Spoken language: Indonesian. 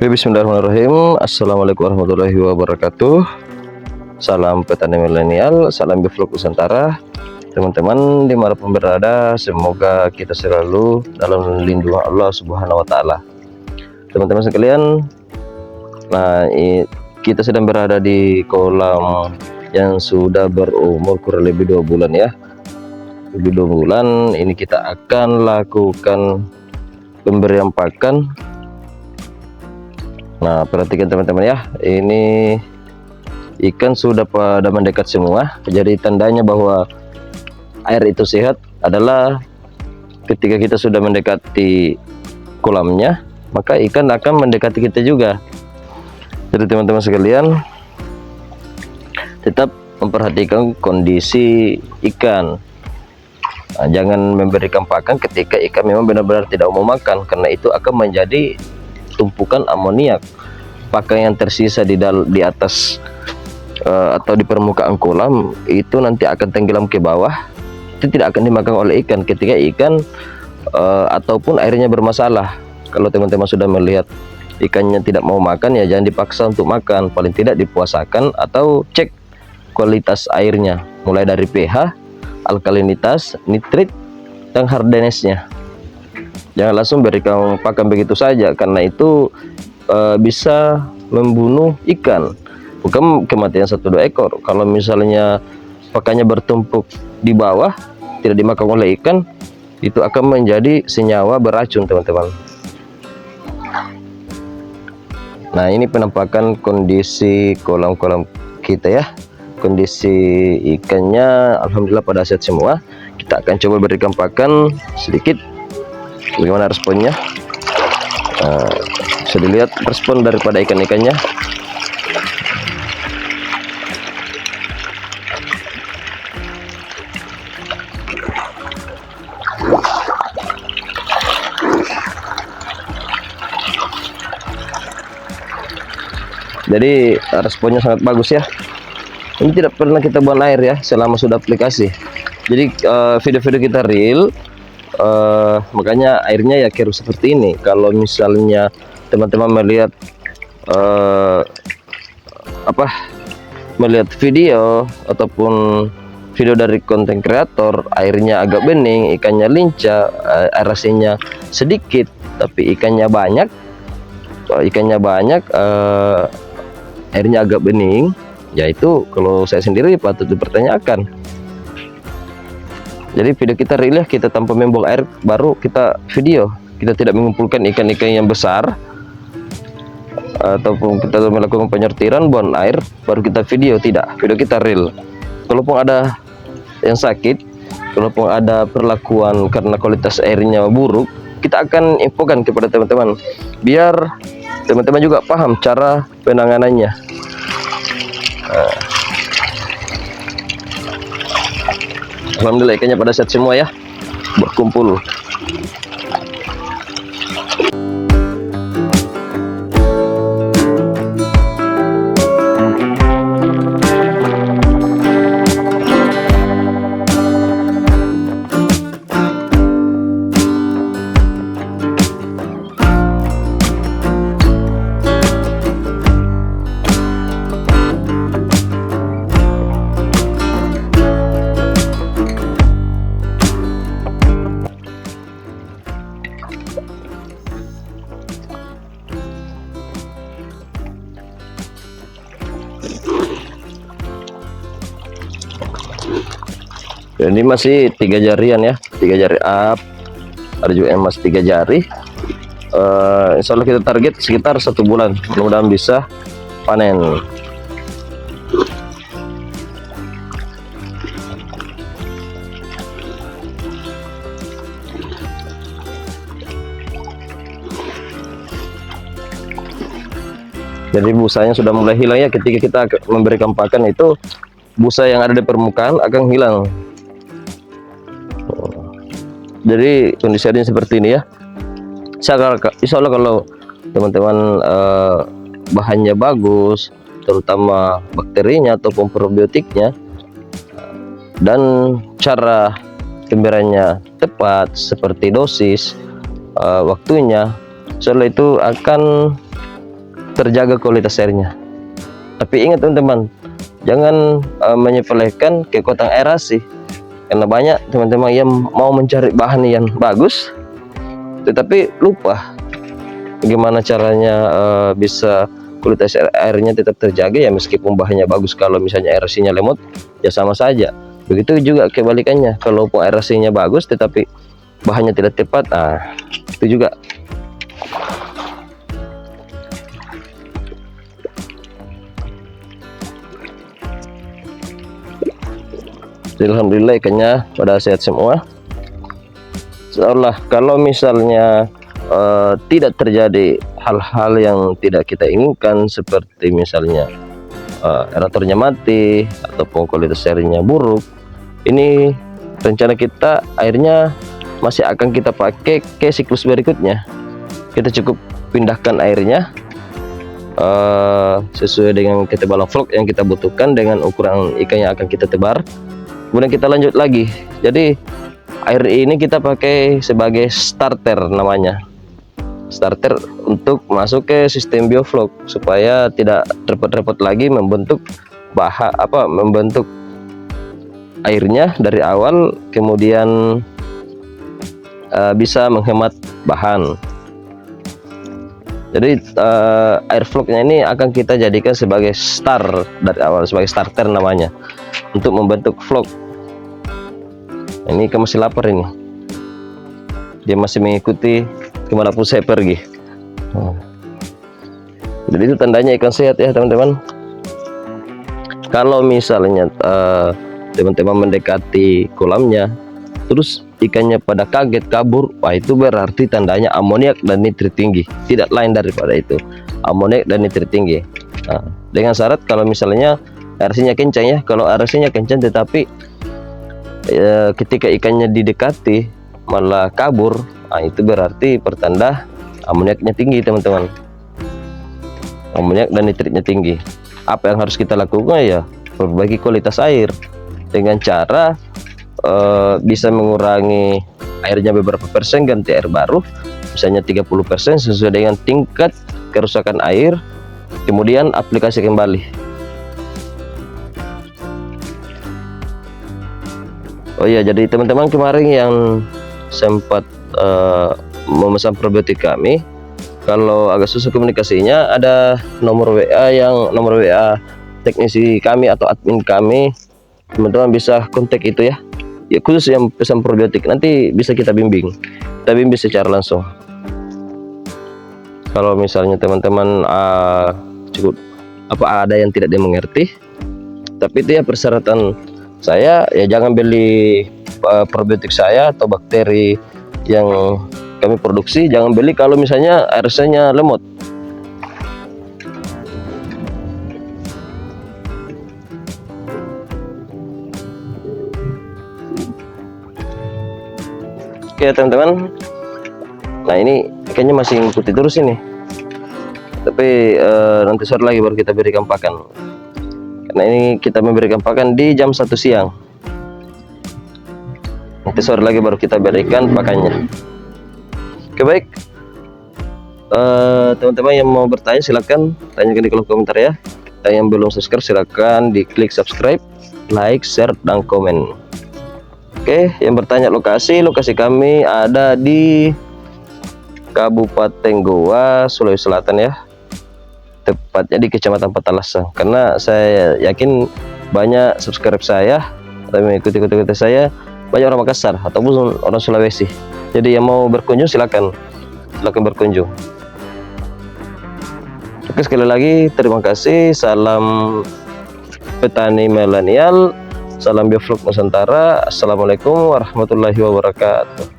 Bismillahirrahmanirrahim. Assalamualaikum warahmatullahi wabarakatuh. Salam petani milenial, salam bivlog Nusantara. Teman-teman dimanapun berada, semoga kita selalu dalam lindungan Allah Subhanahu wa Ta'ala. Teman-teman sekalian, nah kita sedang berada di kolam yang sudah berumur kurang lebih 2 bulan ya. Lebih 2 bulan ini kita akan lakukan pemberian pakan. Nah, perhatikan teman-teman ya, ini ikan sudah pada mendekat semua. Jadi tandanya bahwa air itu sehat adalah ketika kita sudah mendekati kolamnya, maka ikan akan mendekati kita juga. Jadi teman-teman sekalian, tetap memperhatikan kondisi ikan. Nah, jangan memberikan pakan ketika ikan memang benar-benar tidak mau makan, karena itu akan menjadi tumpukan amoniak. Pakan yang tersisa di atas atau di permukaan kolam itu nanti akan tenggelam ke bawah. Itu tidak akan dimakan oleh ikan ketika ikan ataupun airnya bermasalah. Kalau teman-teman sudah melihat ikannya tidak mau makan, ya jangan dipaksa untuk makan, paling tidak dipuasakan atau cek kualitas airnya, mulai dari pH, alkalinitas, nitrit, dan hardness-nya. Jangan langsung berikan pakan begitu saja, karena itu bisa membunuh ikan. Bukan kematian 1-2 ekor. Kalau misalnya pakannya bertumpuk di bawah, tidak dimakan oleh ikan, itu akan menjadi senyawa beracun teman-teman. Nah, ini penampakan kondisi kolam-kolam kita ya. Kondisi ikannya alhamdulillah pada sehat semua. Kita akan coba berikan pakan sedikit. Bagaimana responnya? Bisa dilihat respon daripada ikan-ikannya. Jadi responnya sangat bagus ya. Ini tidak pernah kita buang air ya selama sudah aplikasi. Jadi video-video kita real, makanya airnya ya keruh seperti ini. Kalau misalnya teman-teman melihat melihat video ataupun video dari konten kreator, airnya agak bening, ikannya lincah, air asinnya sedikit tapi ikannya banyak, airnya agak bening, yaitu kalau saya sendiri patut dipertanyakan. Jadi video kita real ya, kita tanpa membuang air baru kita video. Kita tidak mengumpulkan ikan-ikan yang besar ataupun kita melakukan penyortiran buang air baru kita video, tidak. Video kita real. Kalaupun ada yang sakit, kalaupun ada perlakuan karena kualitas airnya buruk, kita akan infokan kepada teman-teman biar teman-teman juga paham cara penanganannya. Alhamdulillah ikannya pada sehat semua ya, berkumpul. Ini masih 3 jarian ya, 3 jari up, ada juga yang masih 3 jari. Insya Allah kita target sekitar 1 bulan, mudah-mudahan bisa panen. Jadi busanya sudah mulai hilang ya, ketika kita memberikan pakan itu busa yang ada di permukaan akan hilang. Jadi kondisi airnya seperti ini ya. Insya Allah kalau teman-teman bahannya bagus, terutama bakterinya ataupun probiotiknya, dan cara pemberiannya tepat seperti dosis, waktunya, insya Allah itu akan terjaga kualitas airnya. Tapi ingat teman-teman, jangan menyepelekan kekuatan aerasi, karena banyak teman-teman yang mau mencari bahan yang bagus tetapi lupa bagaimana caranya bisa kualitas airnya tetap terjaga ya, meskipun bahannya bagus. Kalau misalnya aerasinya lemot ya sama saja. Begitu juga kebalikannya, kalau aerasinya bagus tetapi bahannya tidak tepat, itu juga. Alhamdulillah ikannya pada sehat semua. Insyaallah kalau misalnya tidak terjadi hal-hal yang tidak kita inginkan, seperti misalnya aeratornya mati ataupun kualitas airnya buruk, ini rencana kita airnya masih akan kita pakai ke siklus berikutnya. Kita cukup pindahkan airnya sesuai dengan ketebalan vlog yang kita butuhkan dengan ukuran ikan yang akan kita tebar, kemudian kita lanjut lagi. Jadi air ini kita pakai sebagai starter, namanya starter, untuk masuk ke sistem bioflok supaya tidak repot-repot lagi membentuk membentuk airnya dari awal, kemudian bisa menghemat bahan. Jadi air vlognya ini akan kita jadikan sebagai dari awal, sebagai starter namanya, untuk membentuk vlog. Ini ikan masih lapar, ini dia masih mengikuti kemanapun saya pergi. Jadi itu tandanya ikan sehat ya teman-teman. Kalau misalnya teman-teman mendekati kolamnya terus ikannya pada kaget kabur, wah itu berarti tandanya amoniak dan nitrit tinggi, tidak lain daripada itu, amoniak dan nitrit tinggi. Dengan syarat kalau misalnya aerasinya kencang ya. Kalau aerasinya kencang tetapi ketika ikannya didekati malah kabur, itu berarti pertanda amoniaknya tinggi teman-teman, amoniak dan nitritnya tinggi. Apa yang harus kita lakukan ya, perbaiki kualitas air dengan cara bisa mengurangi airnya beberapa persen, ganti air baru misalnya 30% sesuai dengan tingkat kerusakan air, kemudian aplikasi kembali. Oh iya, jadi teman-teman kemarin yang sempat memesan probiotik kami, kalau agak susah komunikasinya, ada nomor WA teknisi kami atau admin kami, teman-teman bisa kontak itu ya. Ya khusus yang pesan probiotik, nanti bisa kita bimbing secara langsung. Kalau misalnya teman-teman cukup ada yang tidak dimengerti, tapi itu ya persyaratan saya ya, jangan beli probiotik saya atau bakteri yang kami produksi, jangan beli kalau misalnya airnya lemot. Oke teman-teman, nah ini ikannya masih ngikuti terus ini, tapi nanti sore lagi baru kita berikan pakan. Nah ini kita memberikan pakan di jam 1 siang. Nanti sore lagi baru kita berikan pakannya. Oke baik, teman-teman yang mau bertanya silahkan tanyakan di kolom komentar ya. Dan yang belum subscribe silahkan diklik subscribe, like, share, dan komen. Oke, yang bertanya lokasi kami ada di Kabupaten Goa, Sulawesi Selatan ya, tepatnya di Kecamatan Petalasang. Karena saya yakin banyak subscribe saya atau mengikuti saya banyak orang Makassar ataupun orang Sulawesi. Jadi yang mau berkunjung silakan berkunjung. Oke, sekali lagi terima kasih. Salam petani milenial, salam bioflok Nusantara. Assalamualaikum warahmatullahi wabarakatuh.